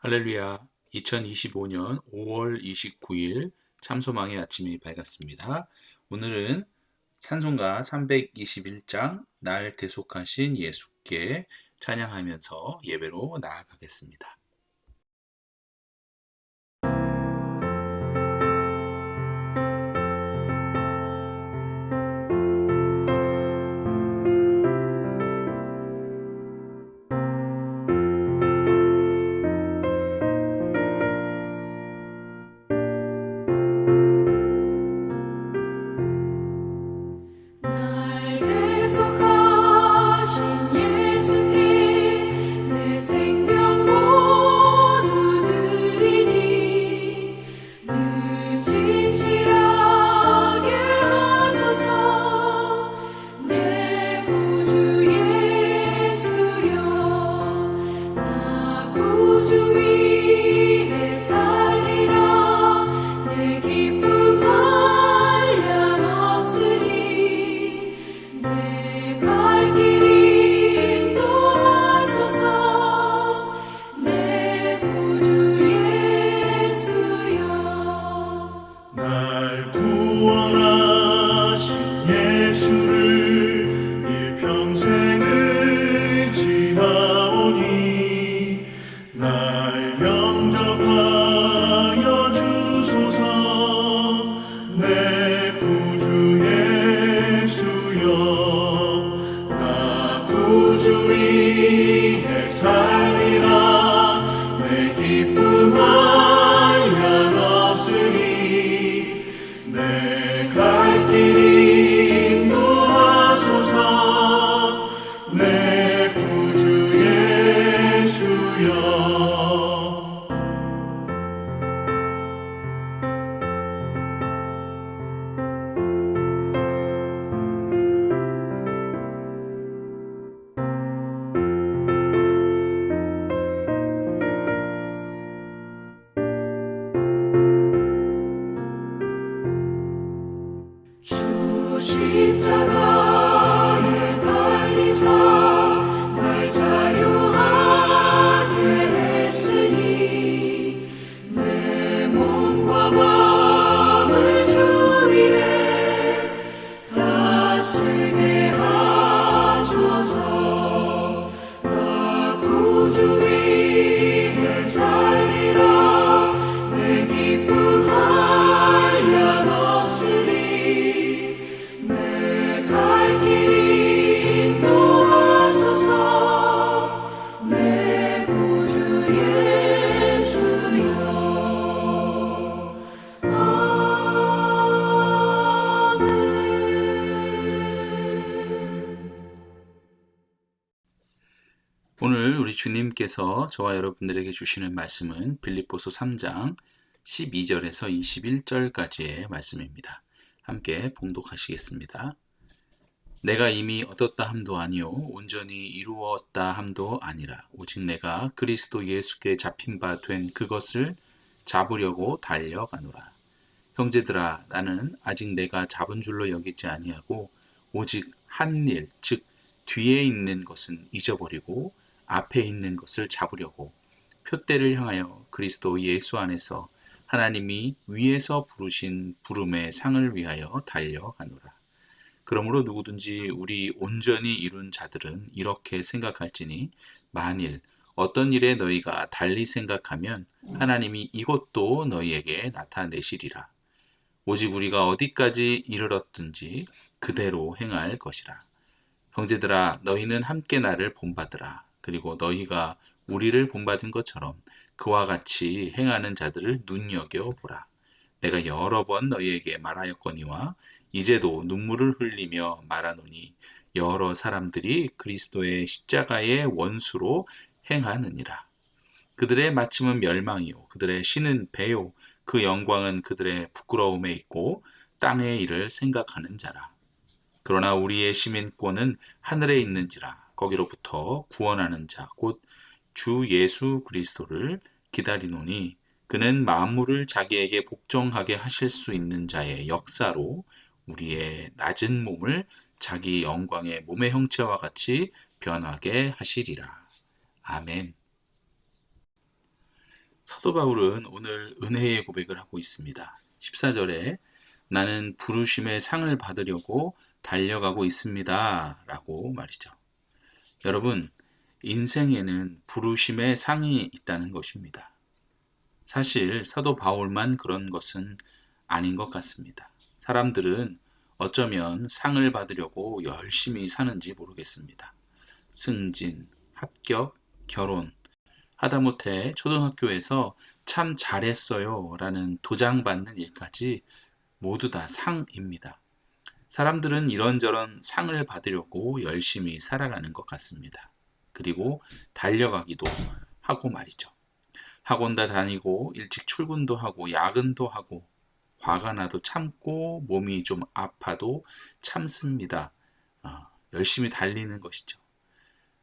할렐루야. 2025년 5월 29일 참소망의 아침이 밝았습니다. 오늘은 찬송가 321장 날 대속하신 예수께 찬양하면서 예배로 나아가겠습니다. 날 대속하신 예수께 내 생명 모두 드리니 늘 진실하게 하소서. 내 구주 예수여, 나 구주 위에 살리라. 내 기쁨 한량없으리. 내 갈 길 인도하소서. 내 구주 예수여. 날 구원하신 예수를 일평생 의지하오니 날 영접하여 주소서. 내 구주 예수여, 나 구주 위에 살리라. 내 기쁨 한량없으리. 내 갈 길 인도하소서. 내 구주 예수여. 주 십자가에 달리사 날 자유하게 했으니 내 몸과 마음을 주 위에 다 쓰게 하소서. 나 구주 위에 살리라. 내 기쁨 한량없으리. 내 갈 길 인도하소서. 내 구주 예수여. 아멘. 오늘 우리 주님께서 저와 여러분들에게 주시는 말씀은 빌립보서 3장 12절에서 21절까지의 말씀입니다. 함께 봉독하시겠습니다. 내가 이미 얻었다 함도 아니요 온전히 이루었다 함도 아니라 오직 내가 그리스도 예수께 잡힌 바 된 그것을 잡으려고 달려가노라. 형제들아, 나는 아직 내가 잡은 줄로 여기지 아니하고 오직 한 일, 즉 뒤에 있는 것은 잊어버리고 앞에 있는 것을 잡으려고 표대를 향하여 그리스도 예수 안에서 하나님이 위에서 부르신 부름의 상을 위하여 달려가노라. 그러므로 누구든지 우리 온전히 이룬 자들은 이렇게 생각할지니 만일 어떤 일에 너희가 달리 생각하면 하나님이 이것도 너희에게 나타내시리라. 오직 우리가 어디까지 이르렀든지 그대로 행할 것이라. 형제들아, 너희는 함께 나를 본받으라. 그리고 너희가 우리를 본받은 것처럼 그와 같이 행하는 자들을 눈여겨보라. 내가 여러 번 너희에게 말하였거니와 이제도 눈물을 흘리며 말하노니 여러 사람들이 그리스도의 십자가의 원수로 행하느니라. 그들의 마침은 멸망이요 그들의 신은 배요 그 영광은 그들의 부끄러움에 있고 땅의 일을 생각하는 자라. 그러나 우리의 시민권은 하늘에 있는지라. 거기로부터 구원하는 자 곧 주 예수 그리스도를 기다리노니 그는 만물을 자기에게 복종하게 하실 수 있는 자의 역사로 우리의 낮은 몸을 자기 영광의 몸의 형체와 같이 변하게 하시리라. 아멘. 사도 바울은 오늘 은혜의 고백을 하고 있습니다. 14절에 나는 부르심의 상을 받으려고 달려가고 있습니다. 라고 말이죠. 여러분, 인생에는 부르심의 상이 있다는 것입니다. 사실 사도 바울만 그런 것은 아닌 것 같습니다. 사람들은 어쩌면 상을 받으려고 열심히 사는지 모르겠습니다. 승진, 합격, 결혼, 하다못해 초등학교에서 참 잘했어요 라는 도장 받는 일까지 모두 다 상입니다. 사람들은 이런저런 상을 받으려고 열심히 살아가는 것 같습니다. 그리고 달려가기도 하고 말이죠. 학원도 다니고 일찍 출근도 하고 야근도 하고 화가 나도 참고 몸이 좀 아파도 참습니다. 열심히 달리는 것이죠.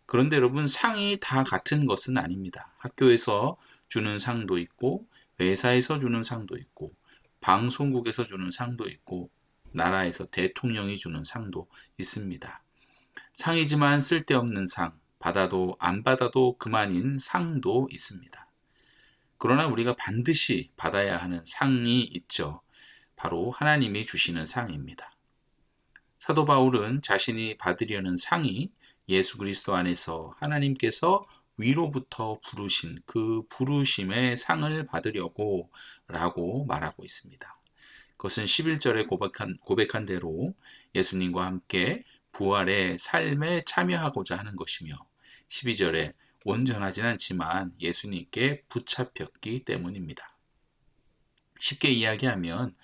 그런데 여러분, 상이 다 같은 것은 아닙니다. 학교에서 주는 상도 있고 회사에서 주는 상도 있고 방송국에서 주는 상도 있고 나라에서 대통령이 주는 상도 있습니다. 상이지만 쓸데없는 상, 받아도 안 받아도 그만인 상도 있습니다. 그러나 우리가 반드시 받아야 하는 상이 있죠. 바로 하나님이 주시는 상입니다. 사도 바울은 자신이 받으려는 상이 예수 그리스도 안에서 하나님께서 위로부터 부르신 그 부르심의 상을 받으려고 라고 말하고 있습니다. 그것은 11절에 고백한 대로 예수님과 함께 부활의 삶에 참여하고자 하는 것이며 12절에 온전하진 않지만 예수님께 붙잡혔기 때문입니다. 쉽게 이야기하면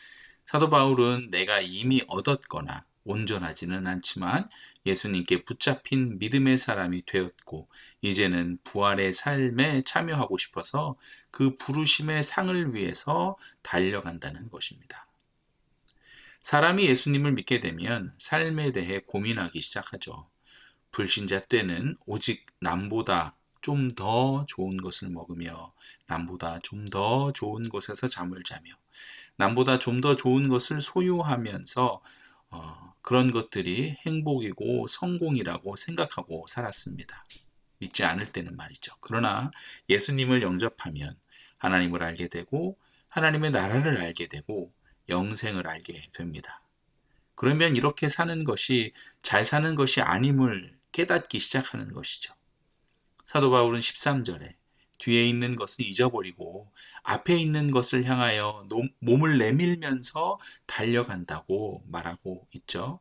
사도 바울은 내가 이미 얻었거나 온전하지는 않지만 예수님께 붙잡힌 믿음의 사람이 되었고 이제는 부활의 삶에 참여하고 싶어서 그 부르심의 상을 위해서 달려간다는 것입니다. 사람이 예수님을 믿게 되면 삶에 대해 고민하기 시작하죠. 불신자 때는 오직 남보다 좀 더 좋은 것을 먹으며 남보다 좀 더 좋은 곳에서 잠을 자며 남보다 좀 더 좋은 것을 소유하면서 그런 것들이 행복이고 성공이라고 생각하고 살았습니다. 믿지 않을 때는 말이죠. 그러나 예수님을 영접하면 하나님을 알게 되고 하나님의 나라를 알게 되고 영생을 알게 됩니다. 그러면 이렇게 사는 것이 잘 사는 것이 아님을 깨닫기 시작하는 것이죠. 사도 바울은 13절에 뒤에 있는 것을 잊어버리고 앞에 있는 것을 향하여 몸을 내밀면서 달려간다고 말하고 있죠.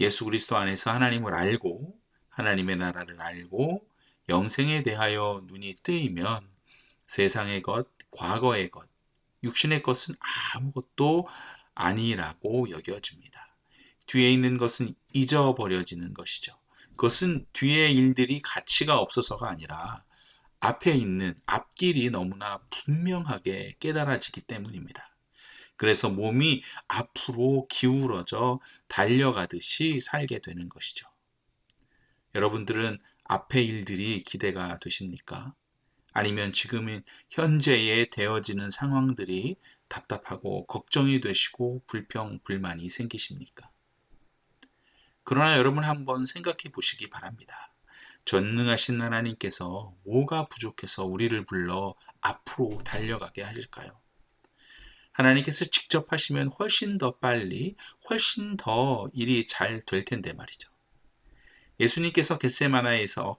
예수 그리스도 안에서 하나님을 알고 하나님의 나라를 알고 영생에 대하여 눈이 뜨이면 세상의 것, 과거의 것, 육신의 것은 아무것도 아니라고 여겨집니다. 뒤에 있는 것은 잊어버려지는 것이죠. 그것은 뒤의 일들이 가치가 없어서가 아니라 앞에 있는 앞길이 너무나 분명하게 깨달아지기 때문입니다. 그래서 몸이 앞으로 기울어져 달려가듯이 살게 되는 것이죠. 여러분들은 앞의 일들이 기대가 되십니까? 아니면 지금은 현재에 되어지는 상황들이 답답하고 걱정이 되시고 불평, 불만이 생기십니까? 그러나 여러분 한번 생각해 보시기 바랍니다. 전능하신 하나님께서 뭐가 부족해서 우리를 불러 앞으로 달려가게 하실까요? 하나님께서 직접 하시면 훨씬 더 빨리, 훨씬 더 일이 잘 될 텐데 말이죠. 예수님께서 겟세마네에서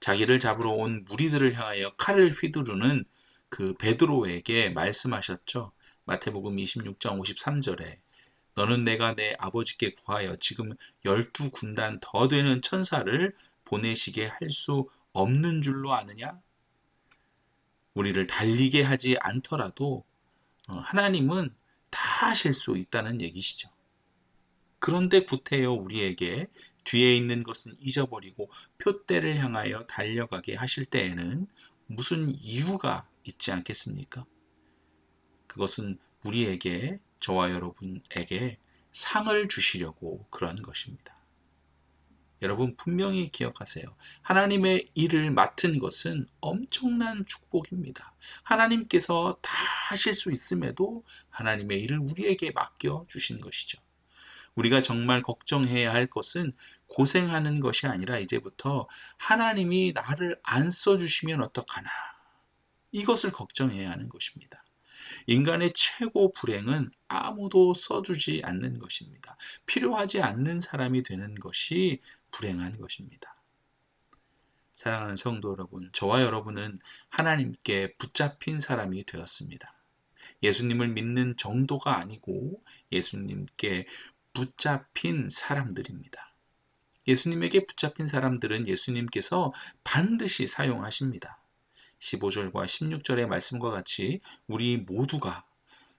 자기를 잡으러 온 무리들을 향하여 칼을 휘두르는 그 베드로에게 말씀하셨죠. 마태복음 26장 53절에 너는 내가 내 아버지께 구하여 지금 12군단 더 되는 천사를 보내시게 할 수 없는 줄로 아느냐? 우리를 달리게 하지 않더라도 하나님은 다 하실 수 있다는 얘기시죠. 그런데 구태여 우리에게 뒤에 있는 것은 잊어버리고 표대를 향하여 달려가게 하실 때에는 무슨 이유가 있지 않겠습니까? 그것은 우리에게, 저와 여러분에게 상을 주시려고 그런 것입니다. 여러분 분명히 기억하세요. 하나님의 일을 맡은 것은 엄청난 축복입니다. 하나님께서 다 하실 수 있음에도 하나님의 일을 우리에게 맡겨 주신 것이죠. 우리가 정말 걱정해야 할 것은 고생하는 것이 아니라 이제부터 하나님이 나를 안 써주시면 어떡하나, 이것을 걱정해야 하는 것입니다. 인간의 최고 불행은 아무도 써주지 않는 것입니다. 필요하지 않는 사람이 되는 것이 불행한 것입니다. 사랑하는 성도 여러분, 저와 여러분은 하나님께 붙잡힌 사람이 되었습니다. 예수님을 믿는 정도가 아니고 예수님께 붙잡힌 사람들입니다. 예수님에게 붙잡힌 사람들은 예수님께서 반드시 사용하십니다. 15절과 16절의 말씀과 같이 우리 모두가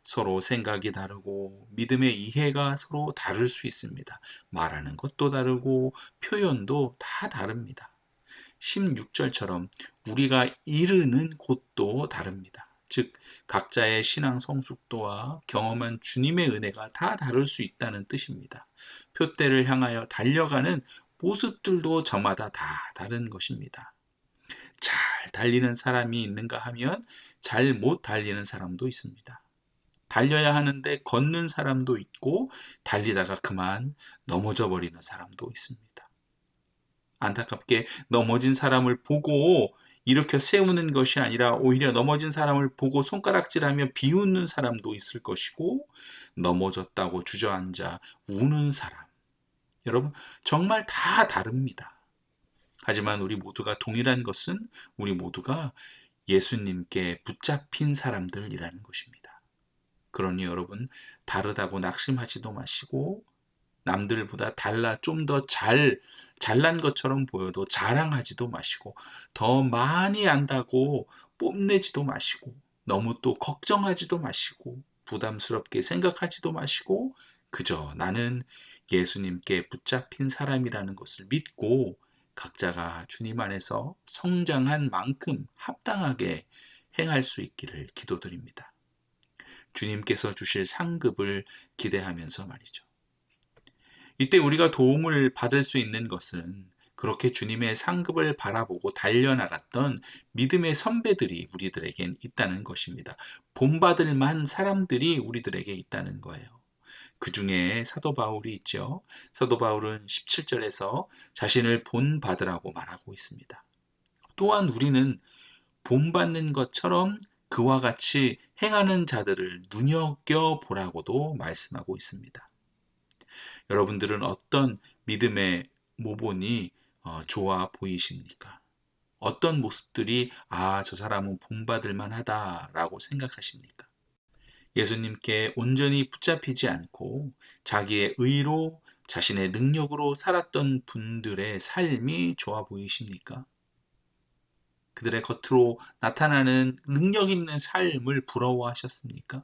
서로 생각이 다르고 믿음의 이해가 서로 다를 수 있습니다. 말하는 것도 다르고 표현도 다 다릅니다. 16절처럼 우리가 이르는 곳도 다릅니다. 즉 각자의 신앙 성숙도와 경험한 주님의 은혜가 다 다를 수 있다는 뜻입니다. 표대를 향하여 달려가는 모습들도 저마다 다 다른 것입니다. 잘 달리는 사람이 있는가 하면 잘 못 달리는 사람도 있습니다. 달려야 하는데 걷는 사람도 있고 달리다가 그만 넘어져 버리는 사람도 있습니다. 안타깝게 넘어진 사람을 보고 일으켜 세우는 것이 아니라 오히려 넘어진 사람을 보고 손가락질하며 비웃는 사람도 있을 것이고 넘어졌다고 주저앉아 우는 사람. 여러분 정말 다 다릅니다. 하지만 우리 모두가 동일한 것은 우리 모두가 예수님께 붙잡힌 사람들이라는 것입니다. 그러니 여러분 다르다고 낙심하지도 마시고 남들보다 달라 좀 더 잘난 것처럼 보여도 자랑하지도 마시고 더 많이 안다고 뽐내지도 마시고 너무 또 걱정하지도 마시고 부담스럽게 생각하지도 마시고 그저 나는 예수님께 붙잡힌 사람이라는 것을 믿고 각자가 주님 안에서 성장한 만큼 합당하게 행할 수 있기를 기도드립니다. 주님께서 주실 상급을 기대하면서 말이죠. 이때 우리가 도움을 받을 수 있는 것은 그렇게 주님의 상급을 바라보고 달려나갔던 믿음의 선배들이 우리들에겐 있다는 것입니다. 본받을 만 사람들이 우리들에게 있다는 거예요. 그 중에 사도 바울이 있죠. 사도 바울은 17절에서 자신을 본받으라고 말하고 있습니다. 또한 우리는 본받는 것처럼 그와 같이 행하는 자들을 눈여겨보라고도 말씀하고 있습니다. 여러분들은 어떤 믿음의 모본이 좋아 보이십니까? 어떤 모습들이 저 사람은 본받을 만하다라고 생각하십니까? 예수님께 온전히 붙잡히지 않고 자기의 의로 자신의 능력으로 살았던 분들의 삶이 좋아 보이십니까? 그들의 겉으로 나타나는 능력 있는 삶을 부러워하셨습니까?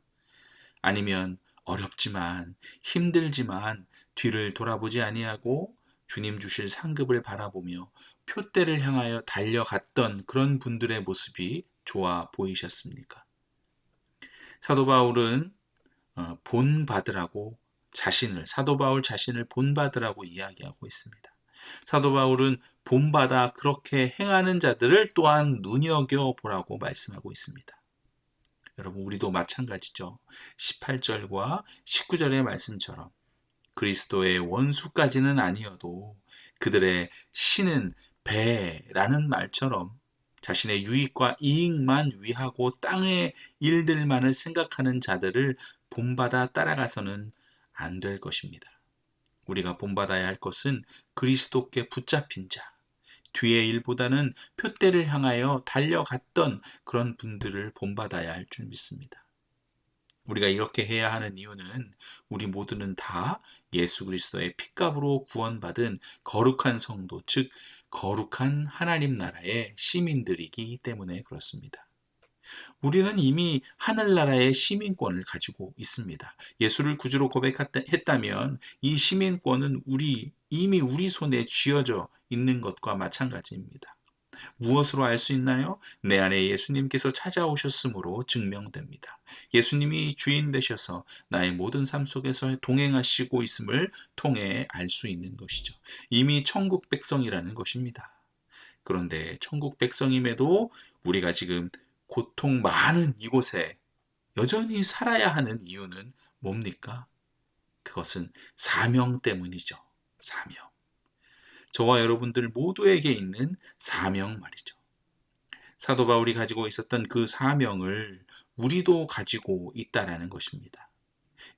아니면 어렵지만 힘들지만 뒤를 돌아보지 아니하고 주님 주실 상급을 바라보며 표대를 향하여 달려갔던 그런 분들의 모습이 좋아 보이셨습니까? 사도 바울은 본받으라고 사도 바울 자신을 본받으라고 이야기하고 있습니다. 사도 바울은 본받아 그렇게 행하는 자들을 또한 눈여겨보라고 말씀하고 있습니다. 여러분 우리도 마찬가지죠. 18절과 19절의 말씀처럼 그리스도의 원수까지는 아니어도 그들의 신은 배라는 말처럼 자신의 유익과 이익만 위하고 땅의 일들만을 생각하는 자들을 본받아 따라가서는 안 될 것입니다. 우리가 본받아야 할 것은 그리스도께 붙잡힌 자, 뒤의 일보다는 표대를 향하여 달려갔던 그런 분들을 본받아야 할 줄 믿습니다. 우리가 이렇게 해야 하는 이유는 우리 모두는 다 예수 그리스도의 핏값으로 구원받은 거룩한 성도, 즉 거룩한 하나님 나라의 시민들이기 때문에 그렇습니다. 우리는 이미 하늘나라의 시민권을 가지고 있습니다. 예수를 구주로 고백했다면 이 시민권은 이미 우리 손에 쥐어져 있는 것과 마찬가지입니다. 무엇으로 알 수 있나요? 내 안에 예수님께서 찾아오셨으므로 증명됩니다. 예수님이 주인 되셔서 나의 모든 삶 속에서 동행하시고 있음을 통해 알 수 있는 것이죠. 이미 천국 백성이라는 것입니다. 그런데 천국 백성임에도 우리가 지금 고통 많은 이곳에 여전히 살아야 하는 이유는 뭡니까? 그것은 사명 때문이죠. 사명. 저와 여러분들 모두에게 있는 사명 말이죠. 사도 바울이 가지고 있었던 그 사명을 우리도 가지고 있다라는 것입니다.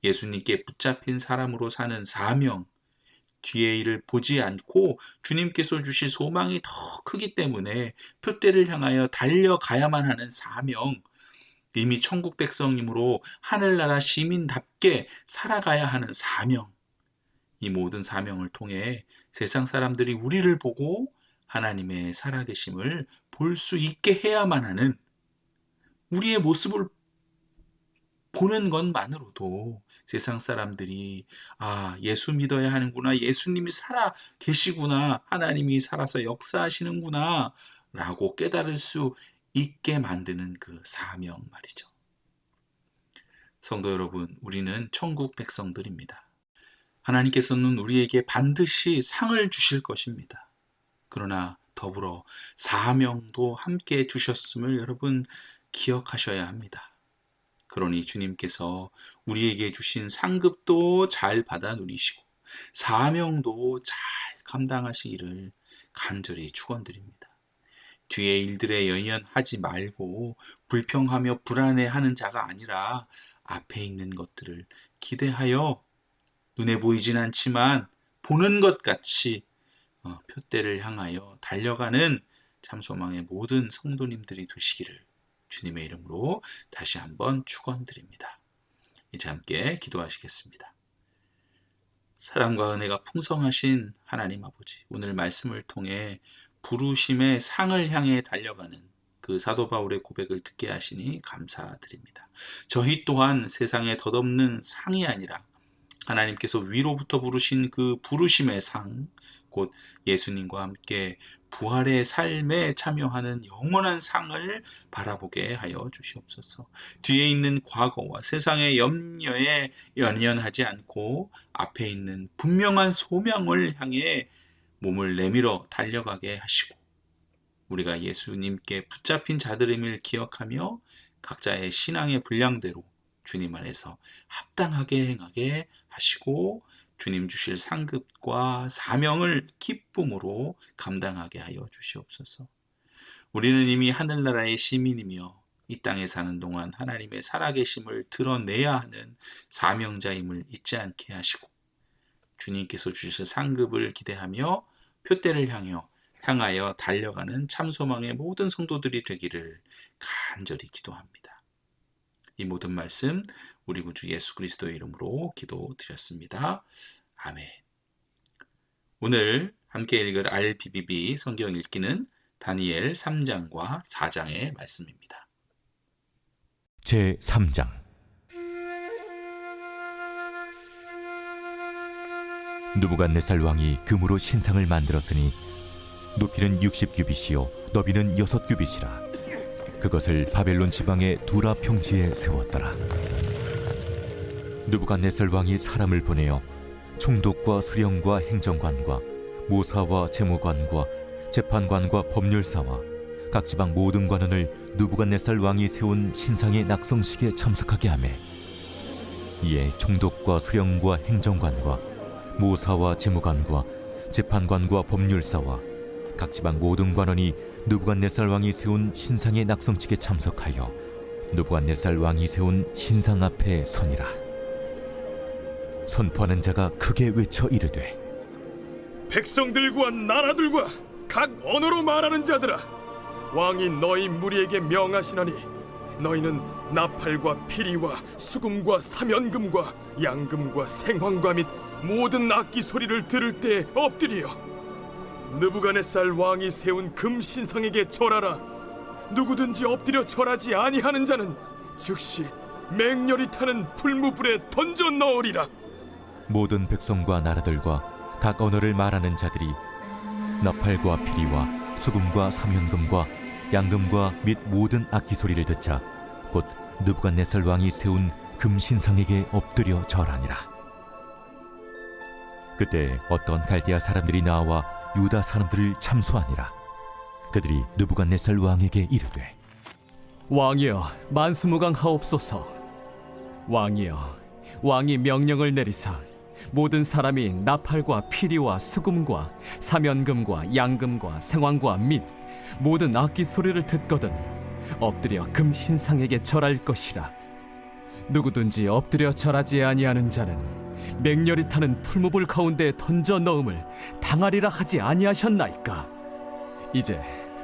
예수님께 붙잡힌 사람으로 사는 사명, 뒤의 일을 보지 않고 주님께서 주실 소망이 더 크기 때문에 표대를 향하여 달려가야만 하는 사명, 이미 천국 백성님으로 하늘나라 시민답게 살아가야 하는 사명, 이 모든 사명을 통해 세상 사람들이 우리를 보고 하나님의 살아계심을 볼 수 있게 해야만 하는, 우리의 모습을 보는 것만으로도 세상 사람들이 예수 믿어야 하는구나, 예수님이 살아 계시구나, 하나님이 살아서 역사하시는구나 라고 깨달을 수 있게 만드는 그 사명 말이죠. 성도 여러분, 우리는 천국 백성들입니다. 하나님께서는 우리에게 반드시 상을 주실 것입니다. 그러나 더불어 사명도 함께 주셨음을 여러분 기억하셔야 합니다. 그러니 주님께서 우리에게 주신 상급도 잘 받아 누리시고 사명도 잘 감당하시기를 간절히 축원드립니다. 뒤의 일들에 연연하지 말고 불평하며 불안해하는 자가 아니라 앞에 있는 것들을 기대하여 눈에 보이진 않지만 보는 것 같이 표대를 향하여 달려가는 참소망의 모든 성도님들이 되시기를 주님의 이름으로 다시 한번 축원드립니다. 이제 함께 기도하시겠습니다. 사랑과 은혜가 풍성하신 하나님 아버지, 오늘 말씀을 통해 부르심의 상을 향해 달려가는 그 사도 바울의 고백을 듣게 하시니 감사드립니다. 저희 또한 세상에 덧없는 상이 아니라 하나님께서 위로부터 부르신 그 부르심의 상, 곧 예수님과 함께 부활의 삶에 참여하는 영원한 상을 바라보게 하여 주시옵소서. 뒤에 있는 과거와 세상의 염려에 연연하지 않고 앞에 있는 분명한 소명을 향해 몸을 내밀어 달려가게 하시고, 우리가 예수님께 붙잡힌 자들임을 기억하며 각자의 신앙의 분량대로 주님 안에서 합당하게 행하게 하시고 주님 주실 상급과 사명을 기쁨으로 감당하게 하여 주시옵소서. 우리는 이미 하늘나라의 시민이며 이 땅에 사는 동안 하나님의 살아계심을 드러내야 하는 사명자임을 잊지 않게 하시고 주님께서 주실 상급을 기대하며 표대를 향하여 달려가는 참소망의 모든 성도들이 되기를 간절히 기도합니다. 이 모든 말씀 우리 구주 예수 그리스도의 이름으로 기도드렸습니다. 아멘. 오늘 함께 읽을 RBBB 성경 읽기는 다니엘 3장과 4장의 말씀입니다. 제3장. 느부갓네살 왕이 금으로 신상을 만들었으니 높이는 60규빗이요 너비는 6규빗이라. 그것을 바벨론 지방의 두라 평지에 세웠더라. 느부갓네살 왕이 사람을 보내어 총독과 수령과 행정관과 모사와 재무관과 재판관과 법률사와 각 지방 모든 관원을 느부갓네살 왕이 세운 신상의 낙성식에 참석하게 하매, 이에 총독과 수령과 행정관과 모사와 재무관과 재판관과 법률사와 각 지방 모든 관원이 느부갓네살 왕이 세운 신상의 낙성식에 참석하여 느부갓네살 왕이 세운 신상 앞에 서니라. 선포하는 자가 크게 외쳐 이르되, 백성들과 나라들과 각 언어로 말하는 자들아, 왕이 너희 무리에게 명하시나니 너희는 나팔과 피리와 수금과 사면금과 양금과 생황과 및 모든 악기 소리를 들을 때에 엎드리어 느부갓네살 왕이 세운 금 신상에게 절하라. 누구든지 엎드려 절하지 아니하는 자는 즉시 맹렬히 타는 풀무불에 던져 넣으리라. 모든 백성과 나라들과 각 언어를 말하는 자들이 나팔과 피리와 수금과 사면금과 양금과 및 모든 악기 소리를 듣자 곧 느부갓네살 왕이 세운 금신상에게 엎드려 절하니라. 그때 어떤 갈대아 사람들이 나와 유다 사람들을 참수하니라. 그들이 느부갓네살 왕에게 이르되, 왕이여 만수무강하옵소서. 왕이여 왕이 명령을 내리사 모든 사람이 나팔과 피리와 수금과 사면금과 양금과 생황과 및 모든 악기 소리를 듣거든 엎드려 금 신상에게 절할 것이라. 누구든지 엎드려 절하지 아니하는 자는 맹렬히 타는 풀무불 가운데 던져 넣음을 당하리라 하지 아니하셨나이까. 이제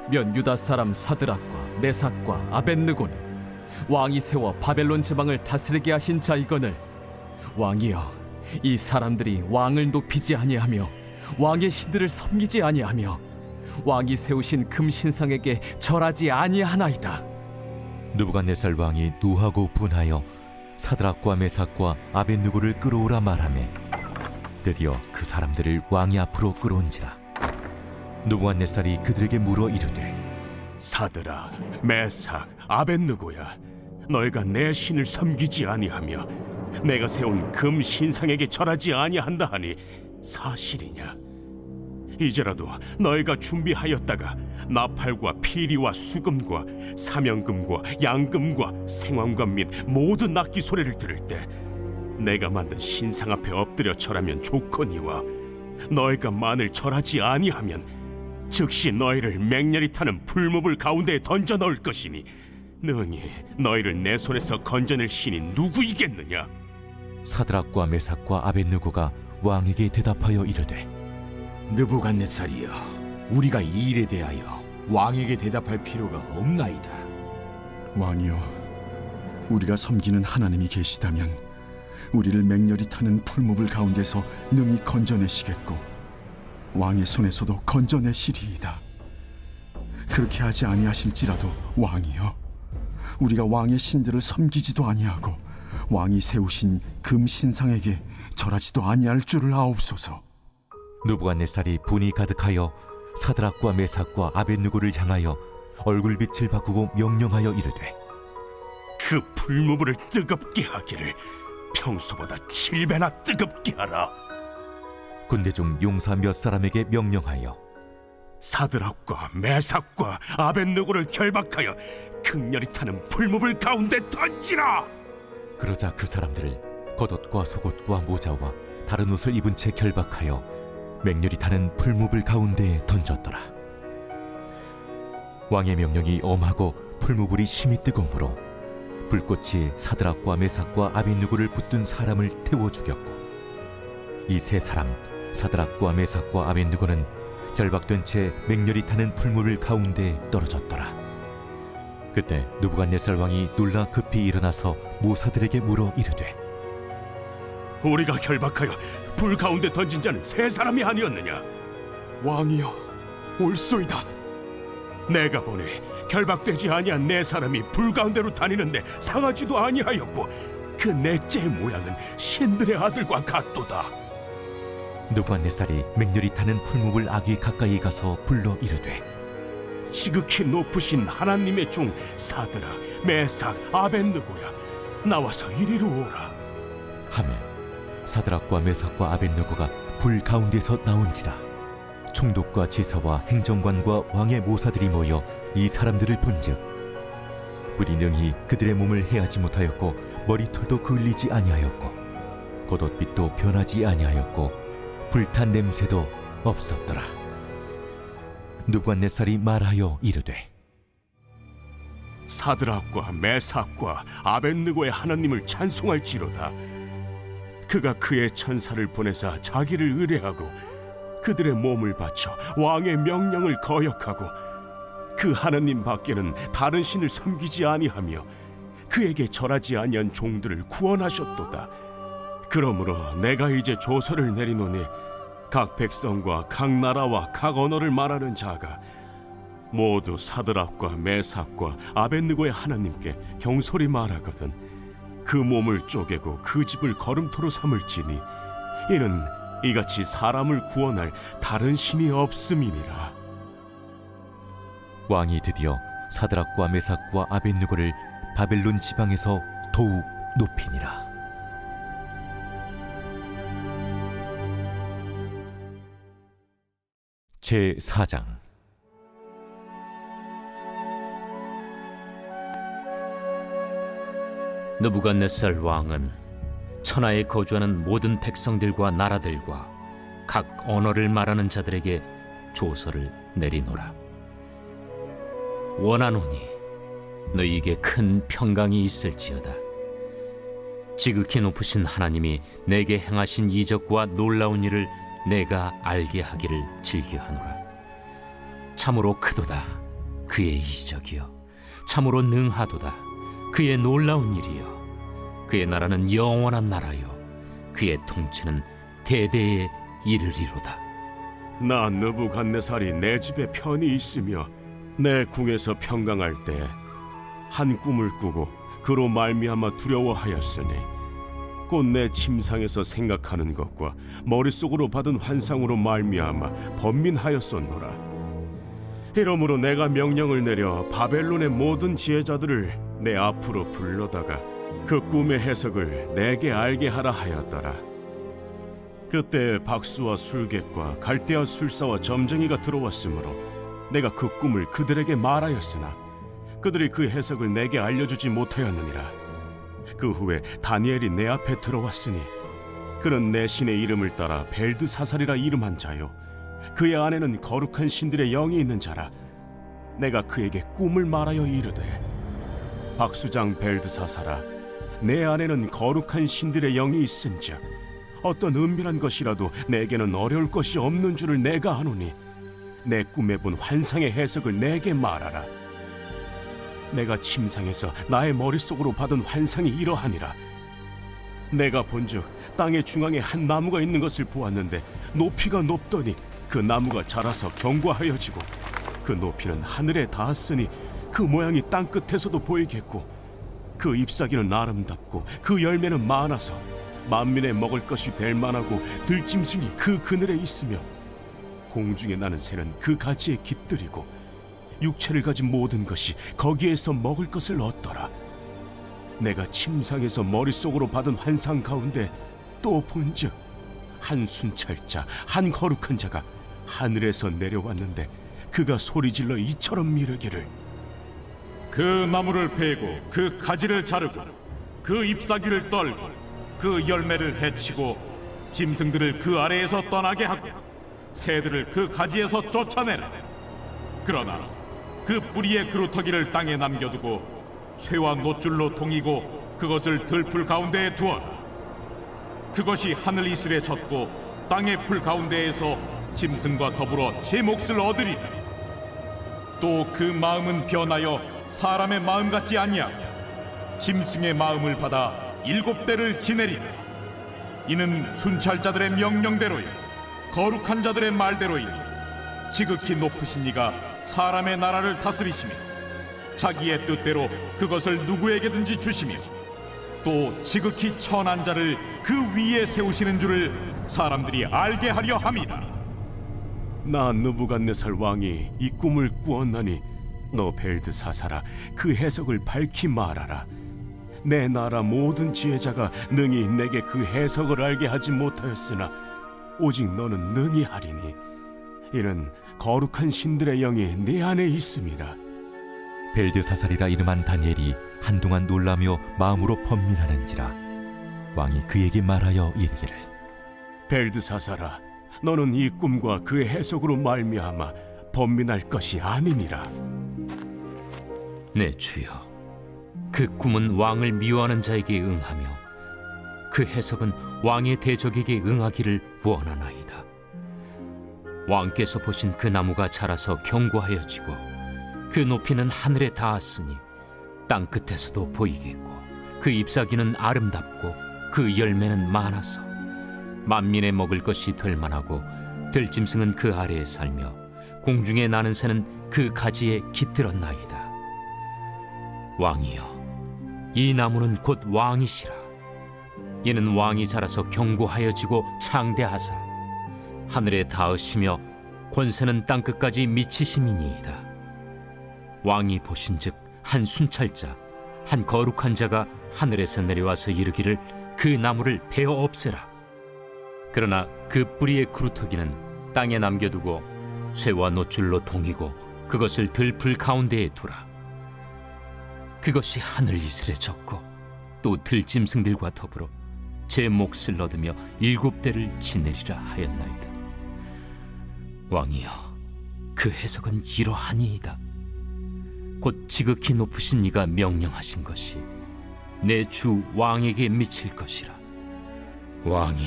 면 유다 사람 사드락과 메삭과 아벳느고는 왕이 세워 바벨론 지방을 다스리게 하신 자이거늘 왕이여, 이 사람들이 왕을 높이지 아니하며 왕의 신들을 섬기지 아니하며 왕이 세우신 금 신상에게 절하지 아니하나이다. 느부갓네살 왕이 노하고 분하여 사드락과 메삭과 아벳느고를 끌어오라 말하매 드디어 그 사람들을 왕이 앞으로 끌어온지라. 느부갓네살이 그들에게 물어 이르되 사드락, 메삭, 아벳느고야, 너희가 내 신을 섬기지 아니하며 내가 세운 금 신상에게 절하지 아니한다 하니 사실이냐? 이제라도 너희가 준비하였다가 나팔과 피리와 수금과 사면금과 양금과 생황금 및 모든 악기 소리를 들을 때 내가 만든 신상 앞에 엎드려 절하면 좋거니와 너희가 만일 절하지 아니하면 즉시 너희를 맹렬히 타는 풀무불 가운데에 던져 넣을 것이니 능히 너희를 내 손에서 건져낼 신이 누구이겠느냐? 사드락과 메삭과 아벳느고가 왕에게 대답하여 이르되 느부갓네살이여, 우리가 이 일에 대하여 왕에게 대답할 필요가 없나이다. 왕이여, 우리가 섬기는 하나님이 계시다면 우리를 맹렬히 타는 풀무불 가운데서 능히 건져내시겠고 왕의 손에서도 건져내시리이다. 그렇게 하지 아니하실지라도 왕이여, 우리가 왕의 신들을 섬기지도 아니하고 왕이 세우신 금 신상에게 절하지도 아니할 줄을 아옵소서. 느부갓네살이 분이 가득하여 사드락과 메삭과 아벳느고를 향하여 얼굴빛을 바꾸고 명령하여 이르되 그 풀무불을 뜨겁게 하기를 평소보다 7배나 뜨겁게 하라. 군대 중 용사 몇 사람에게 명령하여 사드락과 메삭과 아벳느고를 결박하여 극렬히 타는 풀무불 가운데 던지라. 그러자 그 사람들을 겉옷과 속옷과 모자와 다른 옷을 입은 채 결박하여 맹렬히 타는 풀무불 가운데에 던졌더라. 왕의 명령이 엄하고 풀무불이 심히 뜨거우므로 불꽃이 사드락과 메삭과 아벳느고를 붙든 사람을 태워 죽였고 이 세 사람 사드락과 메삭과 아벳느고는 결박된 채 맹렬히 타는 풀무불 가운데에 떨어졌더라. 그때 느부갓네살 왕이 놀라 급히 일어나서 모사들에게 물어 이르되 우리가 결박하여 불 가운데 던진 자는 세 사람이 아니었느냐? 왕이여, 옳소이다. 내가 보니 결박되지 아니한 네 사람이 불 가운데로 다니는데 상하지도 아니하였고 그 넷째 모양은 신들의 아들과 같도다. 느부갓네살이 맹렬히 타는 풀무불 아귀 가까이 가서 불러 이르되 지극히 높으신 하나님의 종 사드락, 메삭, 아벳느고야, 나와서 이리로 오라. 하며 사드락과 메삭과 아벳느고가 불 가운데서 나온지라. 총독과 제사와 행정관과 왕의 모사들이 모여 이 사람들을 본즉 불이 능히 그들의 몸을 해하지 못하였고 머리털도 그을리지 아니하였고 겉옷빛도 변하지 아니하였고 불탄 냄새도 없었더라. 느부갓네살이 말하여 이르되 사드락과 메삭과 아벳느고의 하나님을 찬송할지로다. 그가 그의 천사를 보내사 자기를 의뢰하고 그들의 몸을 바쳐 왕의 명령을 거역하고 그 하나님 밖에는 다른 신을 섬기지 아니하며 그에게 절하지 아니한 종들을 구원하셨도다. 그러므로 내가 이제 조서를 내리노니 각 백성과 각 나라와 각 언어를 말하는 자가 모두 사드락과 메삭과 아벳느고의 하나님께 경솔히 말하거든 그 몸을 쪼개고 그 집을 거름토로 삼을지니 이는 이같이 사람을 구원할 다른 신이 없음이니라. 왕이 드디어 사드락과 메삭과 아벳느고를 바벨론 지방에서 더욱 높이니라. 제4장. 느부갓네살 왕은 천하에 거주하는 모든 백성들과 나라들과 각 언어를 말하는 자들에게 조서를 내리노라. 원하노니 너희에게 큰 평강이 있을지어다. 지극히 높으신 하나님이 내게 행하신 이적과 놀라운 일을 내가 알게 하기를 즐겨하노라. 참으로 크도다 그의 이적이요, 참으로 능하도다 그의 놀라운 일이요. 그의 나라는 영원한 나라요, 그의 통치는 대대에 이르리로다. 나 느부갓네살이 내 집에 편히 있으며 내 궁에서 평강할 때 한 꿈을 꾸고 그로 말미암아 두려워하였으니 곧 내 침상에서 생각하는 것과 머릿속으로 받은 환상으로 말미암아 번민하였었노라. 이러므로 내가 명령을 내려 바벨론의 모든 지혜자들을 내 앞으로 불러다가 그 꿈의 해석을 내게 알게 하라 하였더라. 그때 박수와 술객과 갈대아 술사와 점쟁이가 들어왔으므로 내가 그 꿈을 그들에게 말하였으나 그들이 그 해석을 내게 알려주지 못하였느니라. 그 후에 다니엘이 내 앞에 들어왔으니 그는 내 신의 이름을 따라 벨드사살이라 이름한 자요, 그의 안에는 거룩한 신들의 영이 있는 자라. 내가 그에게 꿈을 말하여 이르되, 박수장 벨드사살아, 내 안에는 거룩한 신들의 영이 있은즉 어떤 은밀한 것이라도 내게는 어려울 것이 없는 줄을 내가 아노니 내 꿈에 본 환상의 해석을 내게 말하라. 내가 침상에서 나의 머릿속으로 받은 환상이 이러하니라. 내가 본즉 땅의 중앙에 한 나무가 있는 것을 보았는데 높이가 높더니 그 나무가 자라서 견고하여지고 그 높이는 하늘에 닿았으니 그 모양이 땅 끝에서도 보이겠고 그 잎사귀는 아름답고 그 열매는 많아서 만민에 먹을 것이 될 만하고 들짐승이 그 그늘에 있으며 공중에 나는 새는 그 가지에 깃들이고 육체를 가진 모든 것이 거기에서 먹을 것을 얻더라. 내가 침상에서 머릿속으로 받은 환상 가운데 또 본즉 한 순찰자, 한 거룩한 자가 하늘에서 내려왔는데 그가 소리질러 이처럼 이르기를, 그 나무를 베고 그 가지를 자르고 그 잎사귀를 떨고 그 열매를 해치고 짐승들을 그 아래에서 떠나게 하고 새들을 그 가지에서 쫓아내라. 그러나 그 뿌리의 그루터기를 땅에 남겨두고 쇠와 노줄로 동이고 그것을 들풀 가운데에 두어라. 그것이 하늘 이슬에 젖고 땅의 풀 가운데에서 짐승과 더불어 제 몫을 얻으리라. 또 그 마음은 변하여 사람의 마음 같지 아니하고 짐승의 마음을 받아 7대를 지내리라. 이는 순찰자들의 명령대로요 거룩한 자들의 말대로이니 지극히 높으신 이가 사람의 나라를 다스리시며 자기의 뜻대로 그것을 누구에게든지 주시며 또 지극히 천한 자를 그 위에 세우시는 줄을 사람들이 알게 하려 함이다. 나 느부갓네살 왕이 이 꿈을 꾸었나니 너 벨드사살아, 그 해석을 밝히 말하라. 내 나라 모든 지혜자가 능히 내게 그 해석을 알게 하지 못하였으나 오직 너는 능히 하리니 이는 거룩한 신들의 영이 네 안에 있음이라. 벨드사살이라 이름한 다니엘이 한동안 놀라며 마음으로 번민하는지라. 왕이 그에게 말하여 이르기를, 벨드사살아, 너는 이 꿈과 그 해석으로 말미암아 번민할 것이 아니니라. 내 주여, 그 꿈은 왕을 미워하는 자에게 응하며 그 해석은 왕의 대적에게 응하기를 원하나이다. 왕께서 보신 그 나무가 자라서 견고하여지고 그 높이는 하늘에 닿았으니 땅 끝에서도 보이겠고 그 잎사귀는 아름답고 그 열매는 많아서 만민에 먹을 것이 될 만하고 들짐승은 그 아래에 살며 공중에 나는 새는 그 가지에 깃들었나이다. 왕이여, 이 나무는 곧 왕이시라. 이는 왕이 자라서 견고하여지고 창대하사 하늘에 닿으시며 권세는 땅끝까지 미치심이니이다. 왕이 보신즉 한 순찰자, 한 거룩한 자가 하늘에서 내려와서 이르기를, 그 나무를 베어 없애라. 그러나 그 뿌리의 그루터기는 땅에 남겨두고 쇠와 노줄로 동이고 그것을 들풀 가운데에 두라. 그것이 하늘 이슬에 젖고 또 들짐승들과 더불어 제 몫을 얻으며 7대를 지내리라 하였나이다. 왕이여, 그 해석은 이러하니이다. 곧 지극히 높으신 이가 명령하신 것이 내 주 왕에게 미칠 것이라. 왕이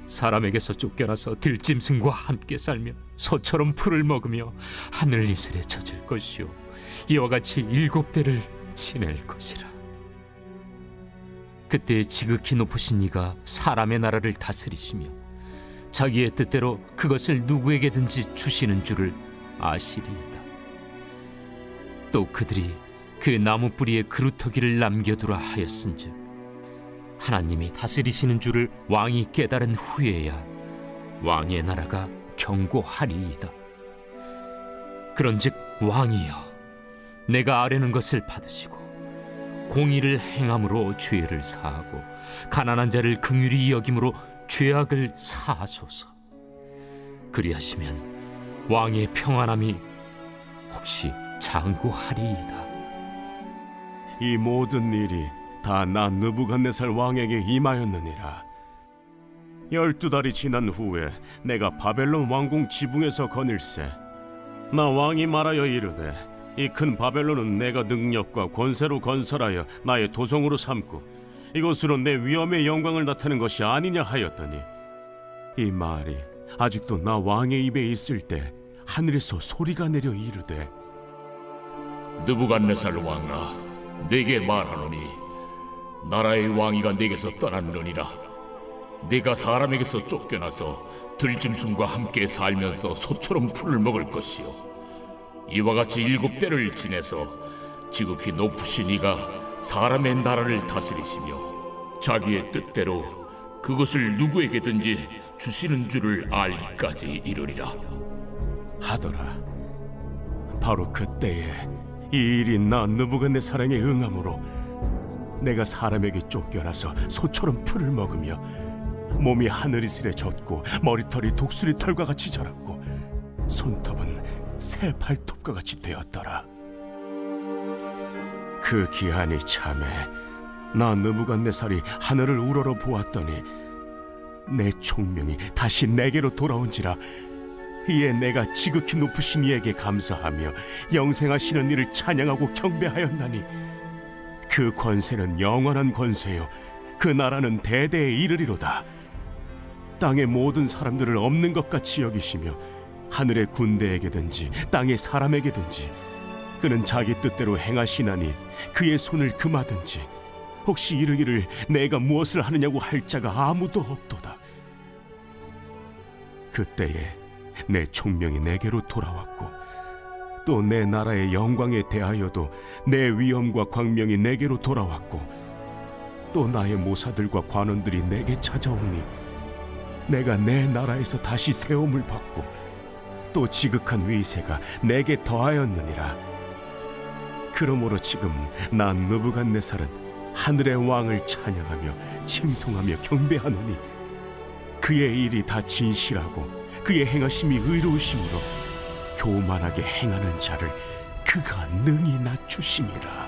사람에게서 쫓겨나서 들짐승과 함께 살며 소처럼 풀을 먹으며 하늘 이슬에 젖을 것이요 이와 같이 7대를 지낼 것이라. 그때 지극히 높으신 이가 사람의 나라를 다스리시며 자기의 뜻대로 그것을 누구에게든지 주시는 줄을 아시리이다. 또 그들이 그 나무 뿌리에 그루터기를 남겨두라 하였은즉 하나님이 다스리시는 줄을 왕이 깨달은 후에야 왕의 나라가 견고하리이다. 그런즉 왕이여, 내가 아뢰는 것을 받으시고 공의를 행함으로 죄를 사하고 가난한 자를 긍휼히 여김으로 죄악을 사하소서. 그리하시면 왕의 평안함이 혹시 장구하리이다. 이 모든 일이 다 나 느부갓네살 왕에게 임하였느니라. 12달이 지난 후에 내가 바벨론 왕궁 지붕에서 거닐세. 나 왕이 말하여 이르되 이 큰 바벨론은 내가 능력과 권세로 건설하여 나의 도성으로 삼고 이것으로 내 위엄의 영광을 나타낸 것이 아니냐 하였더니 이 말이 아직도 나 왕의 입에 있을 때 하늘에서 소리가 내려 이르되 느부갓네살 왕아, 네게 말하노니 나라의 왕위가 네게서 떠났느니라. 네가 사람에게서 쫓겨나서 들짐승과 함께 살면서 소처럼 풀을 먹을 것이요 이와 같이 7대를 지내서 지극히 높으신 이가 사람의 나라를 다스리시며 자기의 뜻대로 그것을 누구에게든지 주시는 줄을 알기까지 이르리라 하더라. 바로 그때에 이 일이 나 느부갓네살에게 응함으로 내가 사람에게 쫓겨나서 소처럼 풀을 먹으며 몸이 하늘이슬에 젖고 머리털이 독수리 털과 같이 자랐고 손톱은 새 발톱과 같이 되었더라. 그 기한이 참에 나 느부갓네살이 하늘을 우러러 보았더니 내 총명이 다시 내게로 돌아온지라. 이에 내가 지극히 높으신 이에게 감사하며 영생하시는 이를 찬양하고 경배하였나니 그 권세는 영원한 권세요 그 나라는 대대에 이르리로다. 땅의 모든 사람들을 없는 것 같이 여기시며 하늘의 군대에게든지 땅의 사람에게든지 그는 자기 뜻대로 행하시나니 그의 손을 금하든지 혹시 이르기를 내가 무엇을 하느냐고 할 자가 아무도 없도다. 그때에 내 총명이 내게로 돌아왔고 또 내 나라의 영광에 대하여도 내 위엄과 광명이 내게로 돌아왔고 또 나의 모사들과 관원들이 내게 찾아오니 내가 내 나라에서 다시 세움을 받고 또 지극한 위세가 내게 더하였느니라. 그러므로 지금 나 느부갓네살은 하늘의 왕을 찬양하며 칭송하며 경배하노니 그의 일이 다 진실하고 그의 행하심이 의로우심으로 교만하게 행하는 자를 그가 능히 낮추심이라.